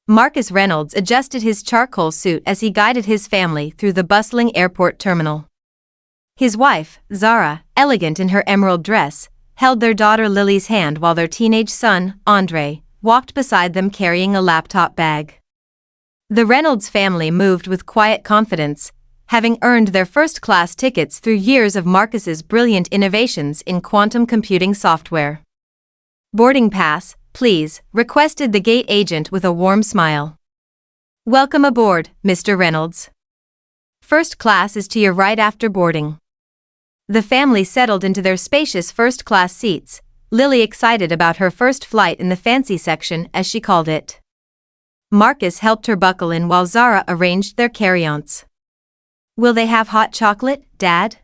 Marcus Reynolds adjusted his charcoal suit as he guided his family through the bustling airport terminal. His wife, Zara, elegant in her emerald dress, held their daughter Lily's hand while their teenage son, Andre, walked beside them carrying a laptop bag. The Reynolds family moved with quiet confidence, having earned their first-class tickets through years of Marcus's brilliant innovations in quantum computing software. "Boarding pass, please," requested the gate agent with a warm smile. "Welcome aboard, Mr. Reynolds. First class is to your right after boarding." The family settled into their spacious first-class seats, Lily excited about her first flight in the fancy section, as she called it. Marcus helped her buckle in while Zara arranged their carry-ons. "Will they have hot chocolate, Dad?"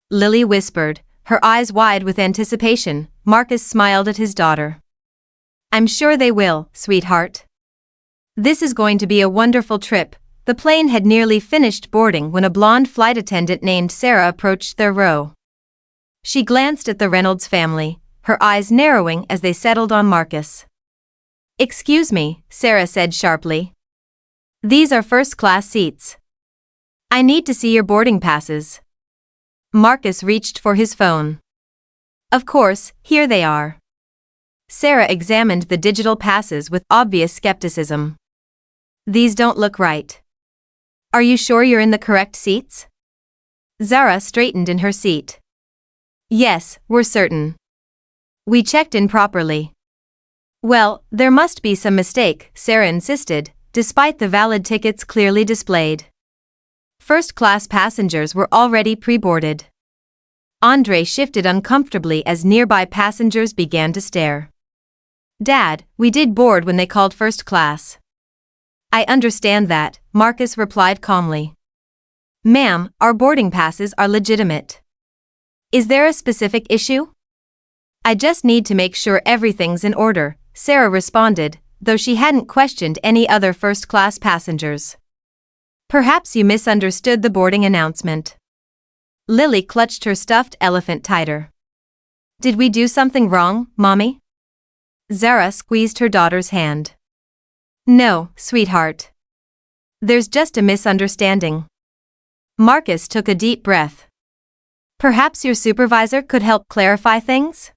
Lily whispered, her eyes wide with anticipation. Marcus smiled at his daughter. "I'm sure they will, sweetheart. This is going to be a wonderful trip." The plane had nearly finished boarding when a blonde flight attendant named Sarah approached their row. She glanced at the Reynolds family, her eyes narrowing as they settled on Marcus. "Excuse me," Sarah said sharply. "These are first-class seats. I need to see your boarding passes." Marcus reached for his phone. "Of course, here they are." Sarah examined the digital passes with obvious skepticism. "These don't look right. Are you sure you're in the correct seats?" Zara straightened in her seat. "Yes, we're certain. We checked in properly." "Well, there must be some mistake," Sarah insisted, despite the valid tickets clearly displayed. First-class passengers were already pre-boarded. Andre shifted uncomfortably as nearby passengers began to stare. "Dad, we did board when they called first class." "I understand that," Marcus replied calmly. "Ma'am, our boarding passes are legitimate. Is there a specific issue?" "I just need to make sure everything's in order," Sarah responded, though she hadn't questioned any other first-class passengers. "Perhaps you misunderstood the boarding announcement." Lily clutched her stuffed elephant tighter. "Did we do something wrong, Mommy?" Zara squeezed her daughter's hand. "No, sweetheart. There's just a misunderstanding." Marcus took a deep breath. "Perhaps your supervisor could help clarify things?"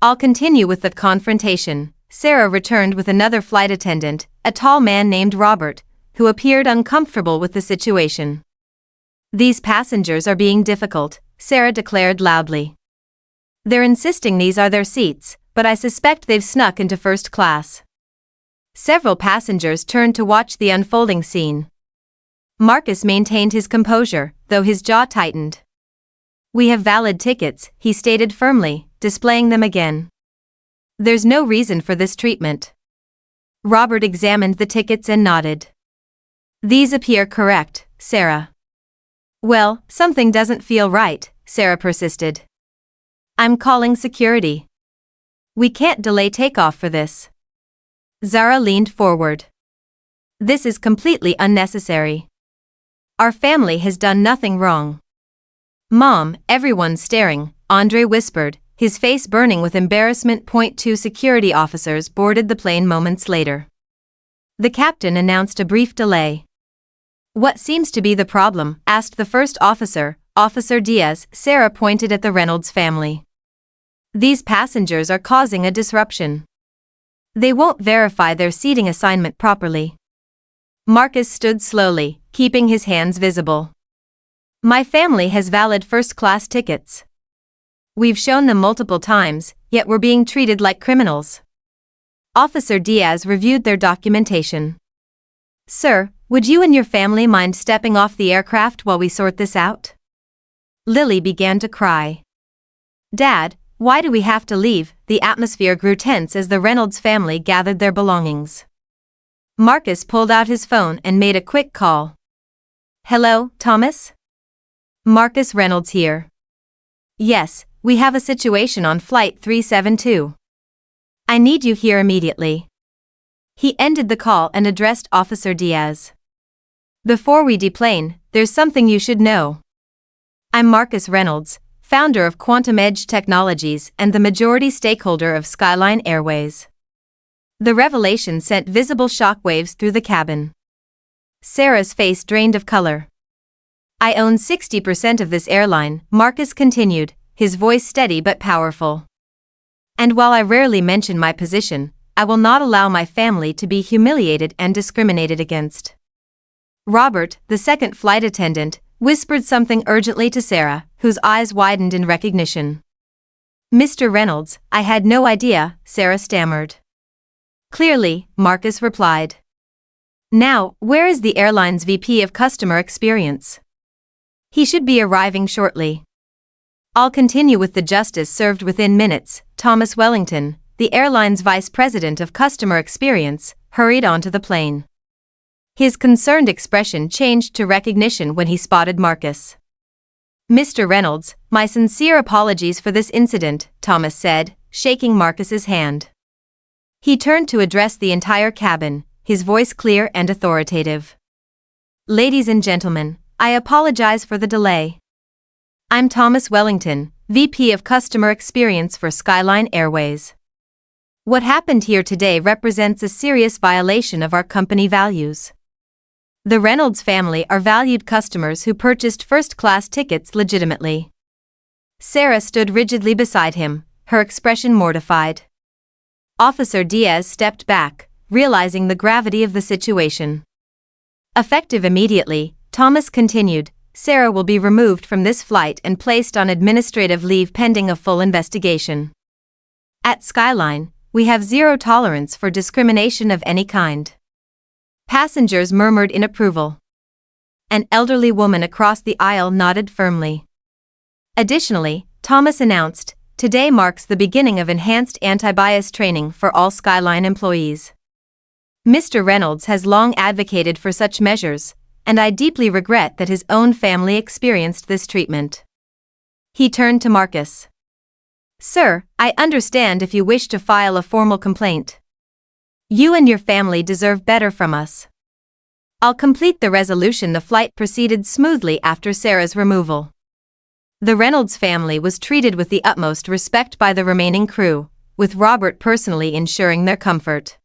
"I'll continue with the confrontation," Sarah returned with another flight attendant, a tall man named Robert, who appeared uncomfortable with the situation. "These passengers are being difficult," Sarah declared loudly. "They're insisting these are their seats, but I suspect they've snuck into first class." Several passengers turned to watch the unfolding scene. Marcus maintained his composure, though his jaw tightened. "We have valid tickets," he stated firmly, displaying them again. "There's no reason for this treatment." Robert examined the tickets and nodded. "These appear correct, Sarah." "Well, something doesn't feel right," Sarah persisted. "I'm calling security. We can't delay takeoff for this." Zara leaned forward. "This is completely unnecessary. Our family has done nothing wrong." "Mom, everyone's staring," Andre whispered, his face burning with embarrassment. Two security officers boarded the plane moments later. The captain announced a brief delay. "What seems to be the problem?" asked the first officer, Officer Diaz. Sarah pointed at the Reynolds family. "These passengers are causing a disruption. They won't verify their seating assignment properly." Marcus stood slowly, keeping his hands visible. "My family has valid first-class tickets. We've shown them multiple times, yet we're being treated like criminals." Officer Diaz reviewed their documentation. "Sir, would you and your family mind stepping off the aircraft while we sort this out?" Lily began to cry. "Dad, why do we have to leave?" The atmosphere grew tense as the Reynolds family gathered their belongings. Marcus pulled out his phone and made a quick call. "Hello, Thomas? Marcus Reynolds here. Yes, we have a situation on Flight 372. I need you here immediately." He ended the call and addressed Officer Diaz. "Before we deplane, there's something you should know. I'm Marcus Reynolds, founder of Quantum Edge Technologies and the majority stakeholder of Skyline Airways. The revelation sent visible shockwaves through the cabin. Sarah's face drained of color. I own 60% of this airline, Marcus continued, his voice steady but powerful. And while I rarely mention my position, I will not allow my family to be humiliated and discriminated against. Robert, the second flight attendant, whispered something urgently to Sarah, whose eyes widened in recognition. Mr. Reynolds, I had no idea, Sarah stammered. Clearly, Marcus replied. Now, where is the airline's VP of Customer Experience? He should be arriving shortly. I'll continue with the justice served within minutes. Thomas Wellington, the airline's Vice President of Customer Experience, hurried onto the plane. His concerned expression changed to recognition when he spotted Marcus. Mr. Reynolds, my sincere apologies for this incident, Thomas said, shaking Marcus's hand. He turned to address the entire cabin, his voice clear and authoritative. Ladies and gentlemen, I apologize for the delay. I'm Thomas Wellington, VP of Customer Experience for Skyline Airways. What happened here today represents a serious violation of our company values. The Reynolds family are valued customers who purchased first-class tickets legitimately. Sarah stood rigidly beside him, her expression mortified. Officer Diaz stepped back, realizing the gravity of the situation. Effective immediately, Thomas continued, Sarah will be removed from this flight and placed on administrative leave pending a full investigation. At Skyline, we have zero tolerance for discrimination of any kind. Passengers murmured in approval. An elderly woman across the aisle nodded firmly. Additionally, Thomas announced, today marks the beginning of enhanced anti-bias training for all Skyline employees. Mr. Reynolds has long advocated for such measures, and I deeply regret that his own family experienced this treatment. He turned to Marcus. Sir, I understand if you wish to file a formal complaint. You and your family deserve better from us. I'll complete the resolution. The flight proceeded smoothly after Sarah's removal. The Reynolds family was treated with the utmost respect by the remaining crew, with Robert personally ensuring their comfort.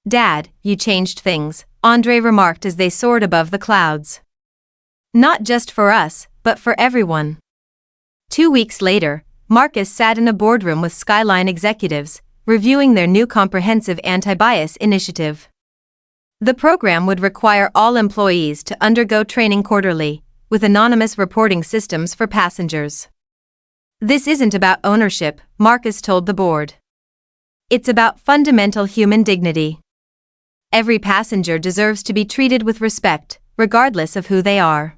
Dad, you changed things, Andre remarked as they soared above the clouds. Not just for us, but for everyone. 2 weeks later, Marcus sat in a boardroom with Skyline executives, reviewing their new comprehensive anti-bias initiative. The program would require all employees to undergo training quarterly, with anonymous reporting systems for passengers. This isn't about ownership, Marcus told the board. It's about fundamental human dignity. Every passenger deserves to be treated with respect, regardless of who they are.